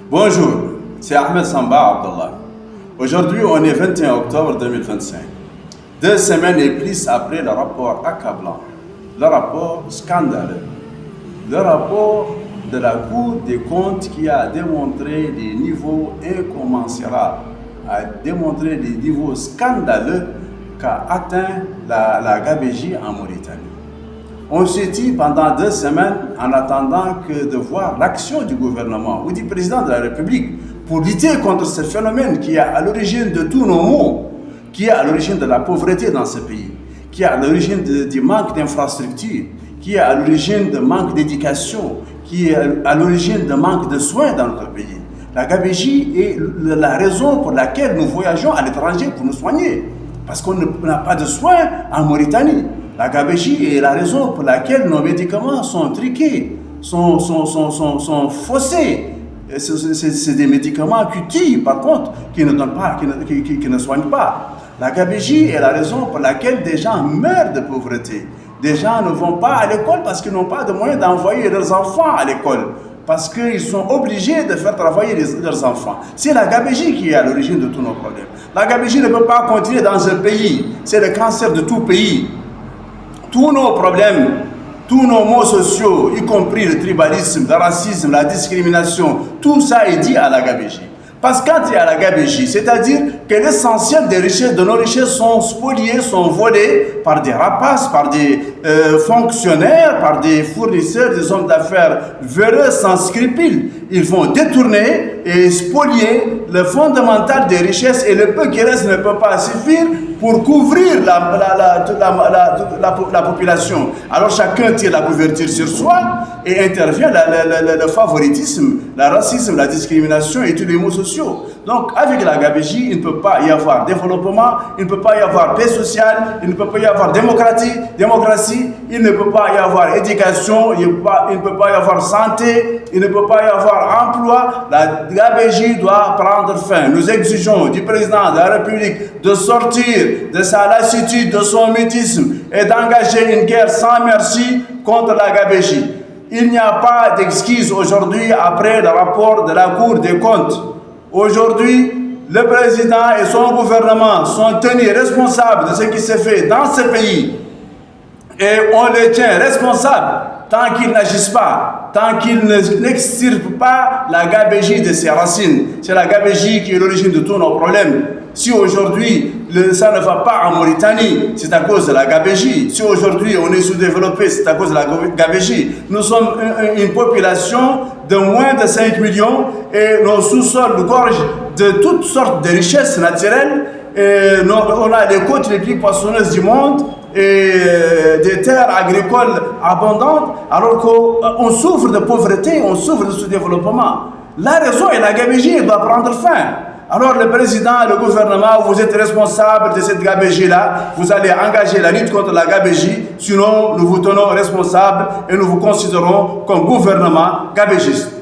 Bonjour, c'est Ahmed Samba Abdallah. Aujourd'hui, on est 21 octobre 2025. 2 semaines et plus après le rapport accablant, le rapport scandaleux, le rapport de la Cour des comptes qui a démontré des niveaux incommensurables, a démontré des niveaux scandaleux qu'a atteint la gabegie en Mauritanie. On s'est dit pendant 2 semaines, en attendant que de voir l'action du gouvernement ou du président de la République pour lutter contre ce phénomène qui est à l'origine de tous nos maux, qui est à l'origine de la pauvreté dans ce pays, qui est à l'origine du manque d'infrastructures, qui est à l'origine de manque d'éducation, qui est à l'origine de manque de soins dans notre pays. La gabegie est la raison pour laquelle nous voyageons à l'étranger pour nous soigner, parce qu'on n'a pas de soins en Mauritanie. La gabegie est la raison pour laquelle nos médicaments sont triqués, sont faussés. C'est des médicaments qui tuent, par contre, qui ne donnent pas, qui ne soignent pas. La gabegie est la raison pour laquelle des gens meurent de pauvreté. Des gens ne vont pas à l'école parce qu'ils n'ont pas de moyens d'envoyer leurs enfants à l'école, parce qu'ils sont obligés de faire travailler leurs enfants. C'est la gabegie qui est à l'origine de tous nos problèmes. La gabegie ne peut pas continuer dans un pays. C'est le cancer de tout pays. Tous nos problèmes, tous nos maux sociaux, y compris le tribalisme, le racisme, la discrimination, tout ça est dit à la gabegie. Parce que quand il y a la gabegie, c'est-à-dire que l'essentiel des richesses, de nos richesses sont spoliées, sont volées par des rapaces, par des fonctionnaires, par des fournisseurs, des hommes d'affaires véreux, sans scrupules. Ils vont détourner et spolier le fondamental des richesses, et le peu qui reste ne peut pas suffire pour couvrir la population. Alors chacun tire la couverture sur soi et intervient le favoritisme, le racisme, la discrimination et tous les maux sociaux. Donc avec la gabegie, il ne peut pas y avoir développement, il ne peut pas y avoir paix sociale, il ne peut pas y avoir démocratie, il ne peut pas y avoir éducation, il ne peut pas y avoir santé, il ne peut pas y avoir emploi. La gabegie doit prendre fin. Nous exigeons du président de la République de sortir de sa lassitude, de son mutisme et d'engager une guerre sans merci contre la gabegie. Il n'y a pas d'excuse aujourd'hui après le rapport de la Cour des comptes. Aujourd'hui, le président et son gouvernement sont tenus responsables de ce qui s'est fait dans ce pays. Et on les tient responsables tant qu'ils n'agissent pas, tant qu'ils n'extirpent pas la gabegie de ses racines. C'est la gabegie qui est l'origine de tous nos problèmes. Si aujourd'hui, ça ne va pas en Mauritanie, c'est à cause de la gabegie. Si aujourd'hui, on est sous-développé, c'est à cause de la gabegie. Nous sommes une population de moins de 5 millions et nos sous-sols gorgent de toutes sortes de richesses naturelles. On a les côtes les plus poissonneuses du monde et des terres agricoles abondantes, alors qu'on souffre de pauvreté, on souffre de sous-développement. La raison est la gabegie, elle doit prendre fin. Alors le président et le gouvernement, vous êtes responsables de cette gabegie-là, vous allez engager la lutte contre la gabegie, sinon nous vous tenons responsables et nous vous considérons comme gouvernement gabégiste.